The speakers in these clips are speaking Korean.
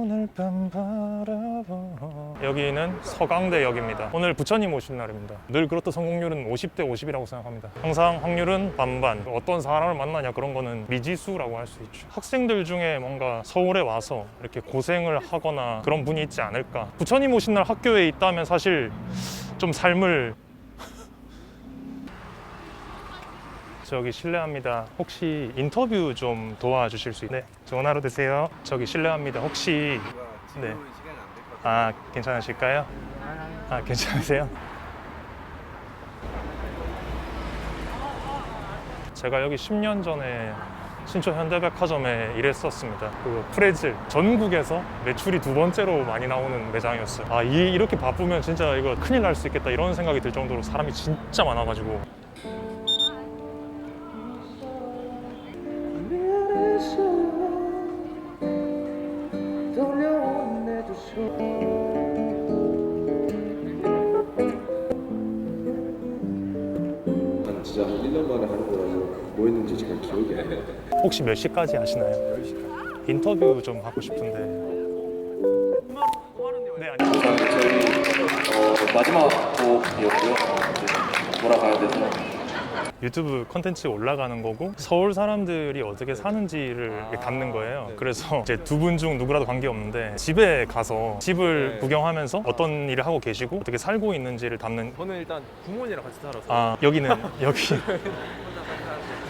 오늘 밤 바라봐. 여기는 서강대역입니다. 오늘 부처님 오신 날입니다. 늘 그렇듯 성공률은 50대 50이라고 생각합니다. 항상 확률은 반반. 어떤 사람을 만나냐 그런 거는 미지수라고 할 수 있죠. 학생들 중에 뭔가 서울에 와서 이렇게 고생을 하거나 그런 분이 있지 않을까. 부처님 오신 날 학교에 있다면 사실 좀 삶을 저기 실례합니다. 혹시 인터뷰 좀 도와주실 수 있나요? 네, 좋은 하루 되세요. 저기 실례합니다. 혹시 네. 아, 괜찮으실까요? 아, 괜찮으세요? 제가 여기 10년 전에 신촌 현대백화점에 일했었습니다. 그 프레즐 전국에서 매출이 2번째로 많이 나오는 매장이었어요. 아, 이렇게 바쁘면 진짜 이거 큰일 날 수 있겠다 이런 생각이 들 정도로 사람이 진짜 많아가지고. 진짜 한 1년 만에 하는 거라서 뭐 했는지 잘 기억이 안 나요. 혹시 몇 시까지 하시나요? 10시까지. 인터뷰 좀 하고 싶은데. 네, 안녕하세요. 저희 마지막 곡이었고요. 이제 돌아가야 돼서. 유튜브 컨텐츠 올라가는 거고 서울 사람들이 어떻게 사는지를 담는 거예요. 네. 그래서 이제 두 분 중 누구라도 관계없는데 집에 가서 집을 네. 구경하면서 어떤 일을 하고 계시고 어떻게 살고 있는지를 담는. 저는 일단 부모님이랑 같이 살아서 아, 여기는 여기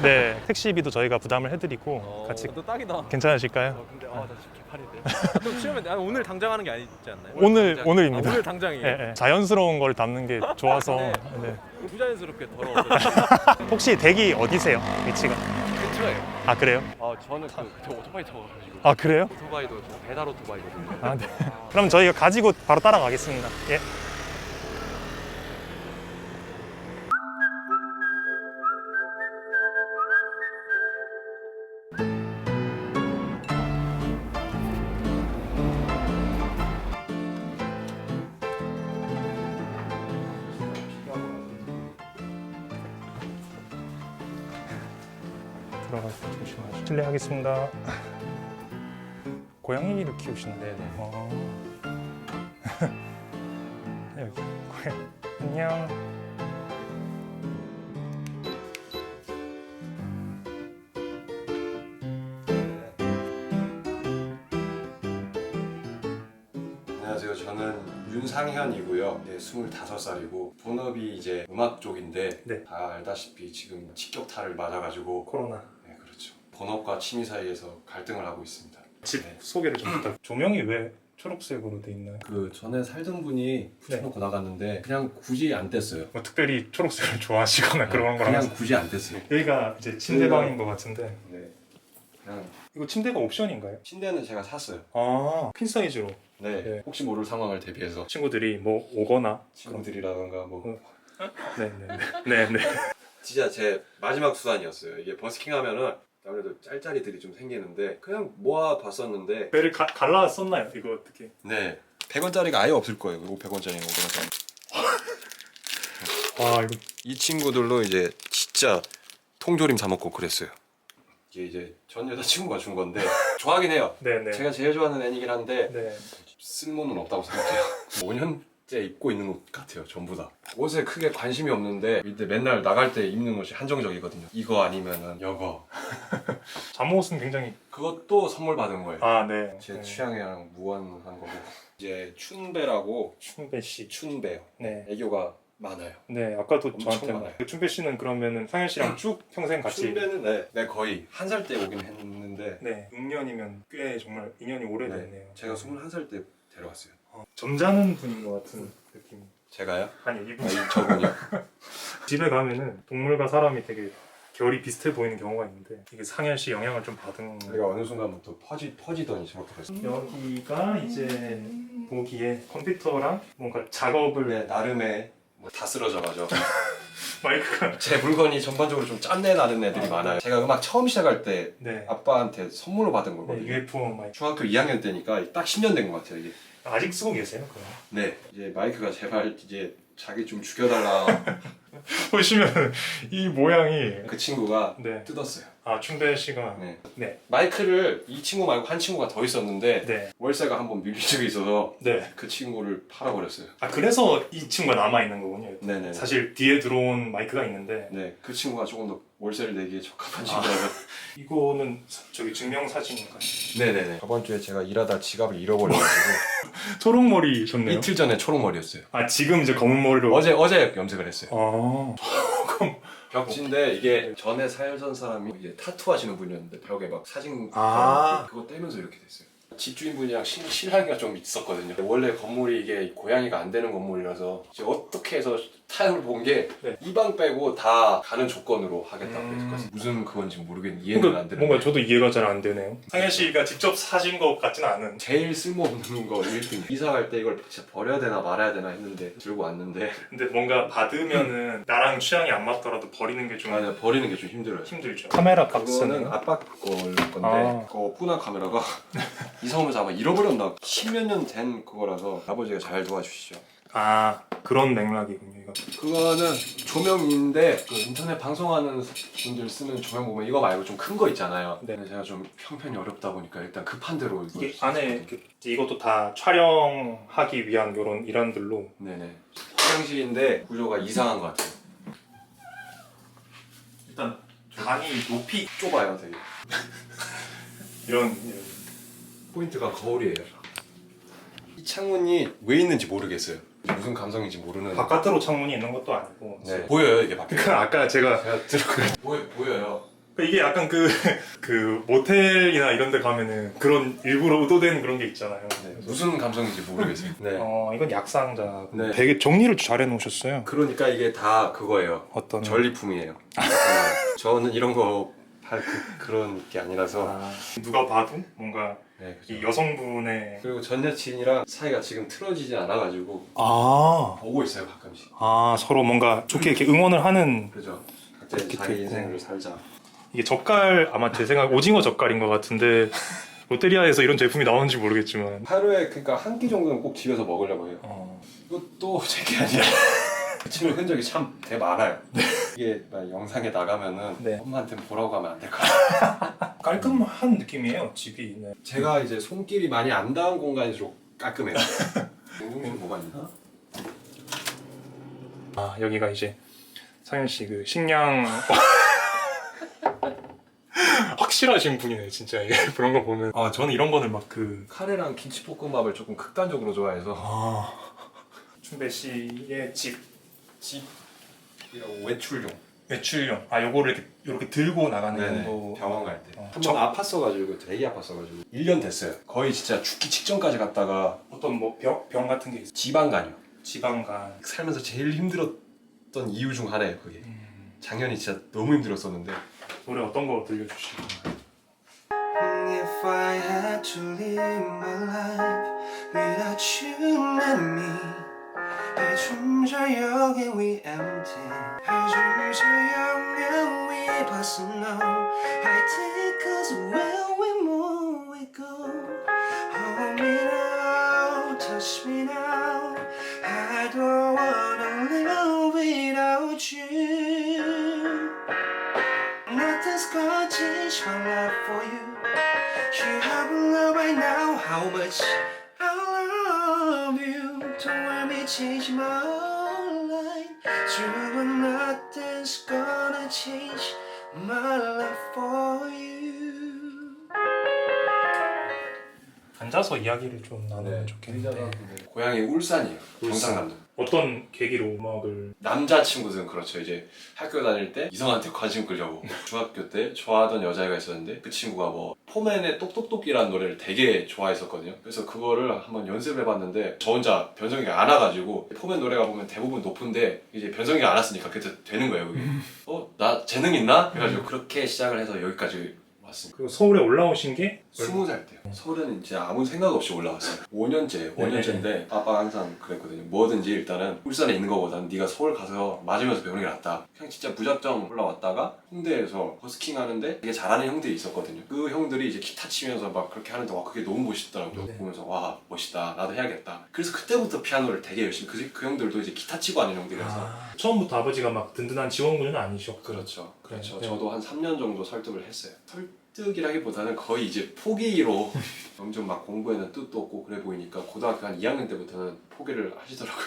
네, 택시비도 저희가 부담을 해드리고 같이. 또 딱이다. 괜찮으실까요? 근데 나 진짜 개팔인데. 좀 치우면 오늘 당장 하는 게 아니지 않나요? 오늘입니다. 오늘 당장이에요. 예, 예. 자연스러운 걸 담는 게 좋아서. 네. 네. 부자연스럽게 더러워서 혹시 댁이 어디세요? 위치가? 근처예요. 아, 그래요? 저는 저 오토바이 타고가지고 아, 그래요? 오토바이도 저 배달 오토바이거든요. 아, 네. 그럼 저희가 가지고 바로 따라가겠습니다. 예. 들어가서 조심하시고. 실례하겠습니다. 고양이를 키우시나요? 네네. 여기 고양이. 안녕. 안녕하세요. 저는 윤상현이고요. 25살이고 본업이 이제 음악 쪽인데 네. 다 알다시피 지금 직격탄을 맞아가지고 코로나. 네, 그렇죠. 본업과 취미 사이에서 갈등을 하고 있습니다. 집 네. 소개를 좀 부탁. 조명이 왜 초록색으로 돼 있나요? 그 전에 살던 분이 붙여놓고 나갔는데 그냥 굳이 안 뗐어요. 뭐 특별히 초록색을 좋아하시거나 그런 거랑. 그냥 굳이 안 뗐어요. 여기가 이제 침대방인 것 같은데. 네. 그냥 이거 침대가 옵션인가요? 침대는 제가 샀어요. 아, 퀸 사이즈로. 네. 네. 혹시 모를 상황을 대비해서 친구들이 뭐 오거나. 친구들이라던가 뭐 네네. 진짜 제 마지막 수단이었어요. 이게 버스킹 하면은 아무래도 짤짤이들이 좀 생기는데 그냥 모아 봤었는데 배를 갈라 썼나요? 이거 어떻게? 네 100원짜리가 아예 없을 거예요. 이거 100원짜리 500원짜리. 아, 이거 이 친구들로 이제 진짜 통조림 사 먹고 그랬어요. 이게 전 여자친구가 준 건데 좋아하긴 해요. 네네. 제가 제일 좋아하는 애니긴 한데 네. 쓸모는 없다고 생각해요. 5년째 입고 있는 옷 같아요. 전부 다. 옷에 크게 관심이 없는데 이때 맨날 나갈 때 입는 옷이 한정적이거든요. 이거 아니면은 이거. 잠옷은 굉장히. 그것도 선물 받은 거예요. 아, 네. 제 네. 취향이랑 무관한 거고. 이제 춘배라고 춘배 씨. 춘배요. 네. 애교가 많아요. 네, 아까도 엄청 저한테 많아요. 춘배 씨는 그러면은 상현 씨랑 쭉 평생 같이. 춘배는 네 거의 한 살 때 오긴 했는데 네, 6년이면 꽤 정말 인연이 오래됐네요. 제가 21살 때 데려왔어요. 점잖은 분인 것 같은 느낌. 제가요? 아니, 이분. 저분이요? 집에 가면은 동물과 사람이 되게 결이 비슷해 보이는 경우가 있는데 이게 상현 씨 영향을 좀 받은. 내가 어느 순간부터 퍼지더니 저렇게 됐어요. 여기가 이제 보기에 컴퓨터랑 뭔가 작업을. 네 나름의 다 쓰러져가죠. 마이크가. 제 물건이 전반적으로 좀 짠내 나는 애들이 많아요. 제가 음악 처음 시작할 때 네. 아빠한테 선물로 받은 네, 거거든요. UFO 마이크. 중학교 2학년 때니까 딱 10년 된 것 같아요 이게. 아직 쓰고 계세요? 그럼? 네 이제 마이크가 제발 이제 자기 좀 죽여달라. 보시면 이 모양이 그 친구가 네. 뜯었어요. 아 춘배 씨가 네. 네. 마이크를 이 친구 말고 한 친구가 더 있었는데 네. 월세가 한번 밀린 적이 있어서 네. 그 친구를 팔아버렸어요. 아 그래서 이 친구가 남아 있는 거군요. 네네. 사실 뒤에 들어온 마이크가 있는데 네, 그 친구가 조금 더 월세를 내기에 적합한 친구라서. 이거는 저기 증명 사진인가요? 네네네. 저번 주에 제가 일하다 지갑을 잃어버려가지고 초록머리셨네요. 이틀 전에 초록머리였어요. 아 지금 이제 검은 머리로. 어제 염색을 했어요. 아. 벽지인데 이게 전에 살던 사람이 이제 타투 하시는 분이었는데 벽에 막 사진 아. 그거 떼면서 이렇게 됐어요. 집주인분이랑 실랑이가 좀 있었거든요. 원래 건물이 이게 고양이가 안 되는 건물이라서 이제 어떻게 해서 타협을 본 게 이 방 네. 빼고 다 가는 조건으로 하겠다고 했거든요. 무슨 그건지 모르겠는데 이해는 그러니까 안 되는데 뭔가 저도 이해가 잘 안 되네요. 상현 씨가 직접 사신 것 같지는 않은. 제일 쓸모없는 거 1등. 이사 갈 때 이걸 진짜 버려야 되나 말아야 되나 했는데 들고 왔는데 근데 뭔가 받으면은 나랑 취향이 안 맞더라도 버리는 게 좀 아니 버리는 게 좀 힘들어요. 힘들죠. 카메라 그거는 박스는 아빠 건데 아. 그거 뿌나 카메라가 이사 오면서 아마 잃어버렸나 10몇 년 된 그거라서 아버지가 잘 도와주시죠. 아 그런 맥락이군요. 이거. 그거는 조명인데 그 인터넷 방송하는 분들 쓰는 조명 보면 이거 말고 좀 큰 거 있잖아요. 네. 근데 제가 좀 형편이 어렵다 보니까 일단 급한 대로 이게 이거 안에 이렇게 이것도 다 촬영하기 위한 이런 일환들로. 네네 화장실인데 구조가 이상한 것 같아요. 일단 방이 높이 좁아요 되게. 이런 포인트가 거울이에요. 이 창문이 왜 있는지 모르겠어요. 무슨 감성인지 모르는. 바깥으로 창문이 있는 것도 아니고. 네. 보여요 이게 밖에. 그 아까 제가 제가 들어가 보여요. 이게 약간 그 모텔이나 이런 데 가면은 그런 일부러 의도된 그런 게 있잖아요. 네. 무슨 감성인지 모르겠어요. 네. 이건 약상자. 네. 되게 정리를 잘 해놓으셨어요. 그러니까 이게 다 그거예요. 어떤 전리품이에요. 저는 이런 거 할 그런 게 아니라서. 누가 봐도 뭔가 네, 이 그죠. 여성분의 그리고 전 여친이랑 사이가 지금 틀어지지 않아가지고 아 보고 있어요 가끔씩. 서로 뭔가 좋게 이렇게 응원을 하는. 그죠. 각자 그렇게 자기 됐고. 인생을 살자. 이게 젓갈 아마 제 생각 오징어 젓갈인 것 같은데 롯데리아에서 이런 제품이 나오는지 모르겠지만. 하루에 그러니까 한 끼 정도는 꼭 집에서 먹으려고 해요. 이것도 제게 아니라 친구 흔적이 참 되게 많아요. 이게 막 영상에 나가면은 네. 엄마한테 보라고 하면 안 될 것 같아요. 깔끔한 느낌이에요 집이. 네. 제가 이제 손길이 많이 안 닿은 공간일수록 깔끔해요. 냉동실 뭐가 있나? 여기가 이제 상현 씨 그 식량 확실하신 분이네 진짜. 이게 그런 거 보면 저는 이런 거는 막 카레랑 김치볶음밥을 조금 극단적으로 좋아해서 춘배 씨의 집이라고 외출용. 외출용. 요거를 이렇게 들고 나가는 정도. 병원 갈 때. 한 저- 번 아팠어가지고 되게 아팠어가지고 1년 됐어요. 거의 진짜 죽기 직전까지 갔다가 어떤 뭐 병 같은 게 있어요? 지방간이요. 지방간. 살면서 제일 힘들었던 이유 중 하나예요 그게. 작년이 진짜 너무 힘들었었는데. 노래 어떤 거 들려주시나요? If I had to live my life without you and me, 해준자역 and we empty, 해준자역 and we personal. I take us where we move, we go. Hold me now, touch me now. I don't wanna live without you. Nothing's gonna change my life for you. You have to know right now how much I love you. Don't let me change my life. True, but nothing's gonna change my life for you. 앉아서 이야기를 좀 나누면 좋겠는데. 고향이 울산이에요. 경상남도. 어떤 계기로 음악을. 남자친구들은 그렇죠. 이제 학교 다닐 때 이성한테 관심 끌려고. 중학교 때 좋아하던 여자애가 있었는데 그 친구가 뭐 포맨의 똑똑똑이라는 노래를 되게 좋아했었거든요. 그래서 그거를 한번 연습을 해봤는데 저 혼자 변성기가 안 와가지고 포맨 노래가 보면 대부분 높은데 이제 변성기가 안 왔으니까 그때 되는 거예요 그게. 나 재능 있나? 그래가지고 그렇게 시작을 해서 여기까지 왔습니다. 그 서울에 올라오신 게 20살 때요. 서울은 이제 아무 생각 없이 올라왔어요. 5년째인데 아빠가 항상 그랬거든요. 뭐든지 일단은 울산에 있는 거보다는 네가 서울 가서 맞으면서 배우는 게 낫다. 그냥 진짜 무작정 올라왔다가 홍대에서 버스킹 하는데 되게 잘하는 형들이 있었거든요. 그 형들이 이제 기타 치면서 막 그렇게 하는데 와 그게 너무 멋있더라고요. 보면서 와 멋있다. 나도 해야겠다. 그래서 그때부터 피아노를 되게 열심히 그 형들도 이제 기타 치고 하는 형들이라서 처음부터 아버지가 막 든든한 지원군은 아니셨고. 그렇죠. 그렇죠. 네. 저도 한 3년 정도 설득을 했어요. 설득이라기보다는 거의 이제 포기로 점점 막 공부에는 뜻도 없고 그래 보이니까 고등학교 한 2학년 때부터는 포기를 하시더라고요.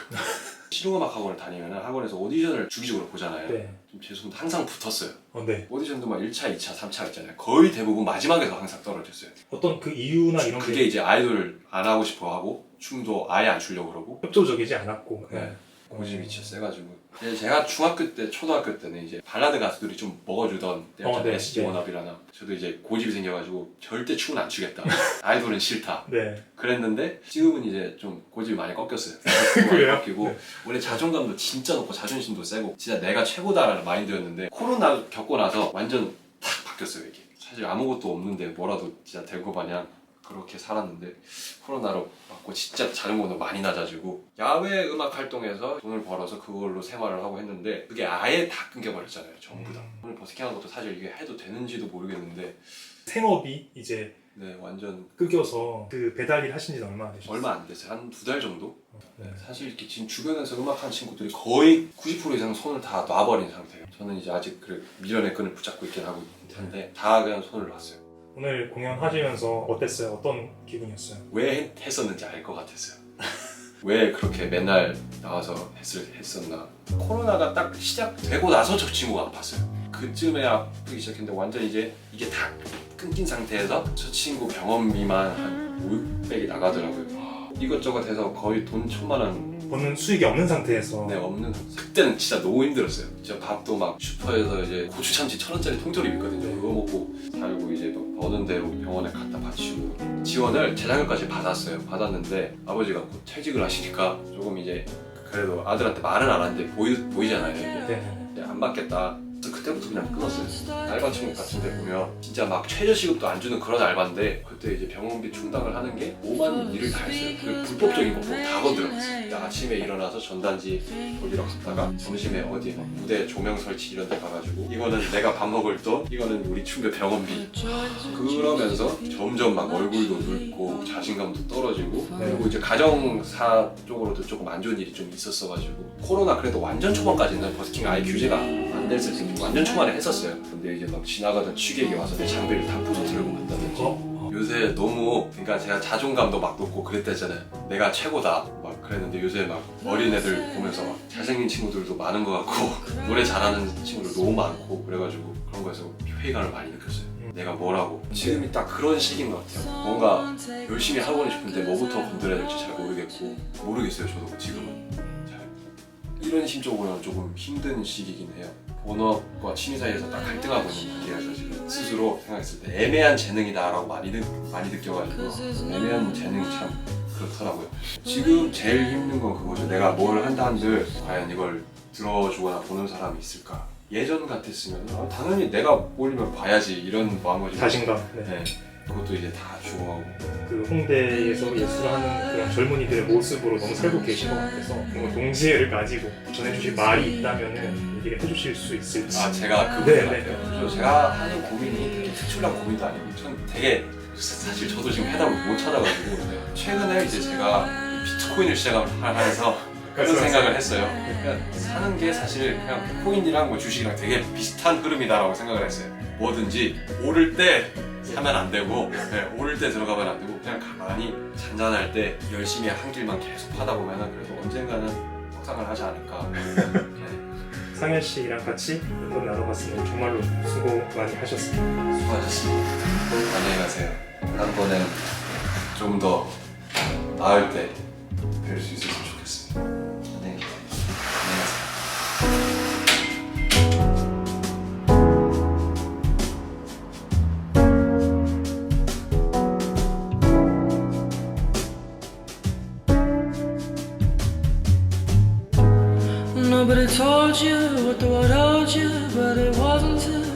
실용음악 학원을 다니면 학원에서 오디션을 주기적으로 보잖아요. 네. 좀 죄송한데 항상 붙었어요. 네. 오디션도 막 1차, 2차, 3차 있잖아요. 거의 대부분 마지막에서 항상 떨어졌어요. 어떤 그 이유나 이런 그게 게 이제 아이돌을 안 하고 싶어 하고 춤도 아예 안 추려고 그러고 협조적이지 않았고. 네. 고집이 진짜 세가지고 제가 중학교 때, 초등학교 때는 이제 발라드 가수들이 좀 먹어주던 때였잖아요. 네. SG 워너비라나 저도 이제 고집이 생겨가지고 절대 춤은 안 추겠다. 아이돌은 싫다. 네. 그랬는데 지금은 이제 좀 고집이 많이 꺾였어요. 많이 그래요? 꺾이고 네. 원래 자존감도 진짜 높고 자존심도 세고 진짜 내가 최고다라는 마인드였는데 코로나 겪고 나서 완전 탁 바뀌었어요 이게. 사실 아무것도 없는데 뭐라도 진짜 될 거 마냥 그렇게 살았는데 코로나로 맞고 진짜 자존감도 많이 낮아지고 야외 음악 활동에서 돈을 벌어서 그걸로 생활을 하고 했는데 그게 아예 다 끊겨버렸잖아요 전부 다. 오늘 버스킹하는 것도 사실 이게 해도 되는지도 모르겠는데 생업이 이제 네 완전 끊겨서 그 배달 일 하신 지는 얼마나 되셨어요? 얼마 안 됐어요. 한 2달 정도? 네. 사실 이렇게 지금 주변에서 음악하는 친구들이 거의 90% 이상 손을 다 놔버린 상태예요. 저는 이제 아직 그 미련의 끈을 붙잡고 있긴 하고 있는데 다 그냥 손을 놨어요. 오늘 공연하시면서 어땠어요? 어떤 기분이었어요? 왜 했었는지 알 것 같았어요. 왜 그렇게 맨날 나와서 했었나. 코로나가 딱 시작되고 나서 저 친구가 아팠어요. 그쯤에 아프기 시작했는데 완전 이제 이게 다 끊긴 상태에서 저 친구 병원비만 한 5, 600이 나가더라고요. 이것저것 해서 거의 돈 1,000만 원 버는 수익이 없는 상태에서 네, 없는 그때는 진짜 너무 힘들었어요. 진짜 밥도 막 슈퍼에서 이제 고추 참치 1,000원짜리 통조림 있거든요. 그거 먹고 살고 이제 막 버는 대로 병원에 갖다 바치고 지원을 재작년까지 받았어요. 받았는데 아버지가 곧 퇴직을 하시니까 조금 이제 그래도 아들한테 말은 안 하는데 보이잖아요. 이게. 네. 이제 안 받겠다. 그래서 그때부터 그냥 끊었어요. 알바 친구 같은 데 보면 진짜 막 최저시급도 안 주는 그런 알바인데 그때 이제 병원비 충당을 하는 게 5만 일을 다 했어요. 그 불법적인 거 다 건드렸어요. 아침에 일어나서 전단지 돌리러 갔다가 점심에 어디 막 무대 조명 설치 이런 데 가가지고 이거는 내가 밥 먹을 돈, 이거는 우리 춤배 병원비. 그러면서 점점 막 얼굴도 늙고 자신감도 떨어지고 그리고 이제 가정사 쪽으로도 조금 안 좋은 일이 좀 있었어가지고 코로나 그래도 완전 초반까지는 버스킹 아예 규제가 안 됐을 때 완전 초반에 했었어요. 근데 이제 막 지나가던 취객이 와서 내 장비를 다 부서뜨리고 간다든지 요새 너무 그러니까 제가 자존감도 막 높고 그랬다잖아요. 내가 최고다 막 그랬는데 요새 막 어린애들 보면서 막 잘생긴 친구들도 많은 것 같고 노래 잘하는 친구들 너무 많고 그래가지고 그런 거에서 회의감을 많이 느꼈어요. 내가 뭐라고 지금이 딱 그런 시기인 것 같아요. 뭔가 열심히 하고 싶은데 뭐부터 건드려야 될지 잘 모르겠어요. 저도 지금은 잘 이런 심적으로는 조금 힘든 시기긴 해요. 본업과 취미 사이에서 딱 갈등하고 있는 관계라서 지금 스스로 생각했을 때 애매한 재능이다라고 많이 느껴가지고 애매한 재능이 참 그렇더라고요. 지금 제일 힘든 건 그거죠. 내가 뭘 한다 한들 과연 이걸 들어주거나 보는 사람이 있을까. 예전 같았으면 당연히 내가 올리면 봐야지 이런 마음가짐. 자신감. 네. 그것도 이제 다 죽어가고. 그 홍대에서 예술을 하는 그런 젊은이들의 모습으로 너무 살고 계신 것 같아서 뭔가 동지애를 가지고 전해주실 말이 있다면은 얘기를 해주실 수 있을지. 아 제가 그 네, 부분 네. 같아요. 그래서 제가 하는 고민이 되게 특출난 고민도 아니고 전 되게 사실 저도 지금 해답을 못 찾아가지고 최근에 이제 제가 비트코인을 시작하면서 그런 생각을 했어요. 그러니까 사는 게 사실 그냥 코인이랑 뭐 주식이랑 되게 비슷한 흐름이다라고 생각을 했어요. 뭐든지 오를 때 사면 안 되고 네, 오를 때 들어가면 안 되고 그냥 가만히 잔잔할 때 열심히 한 길만 계속 하다 보면은 그래도 언젠가는 확상을 하지 않을까. 네. 상현 씨랑 같이 이번 나눠봤으면 정말로 수고 많이 하셨습니다. 수고하셨습니다. 안녕히 가세요. 다음번엔 좀 더 나을 때 뵐 수 있었으면 좋겠습니다. 안녕히 가세요. Nobody told you what the world owed you, but it wasn't to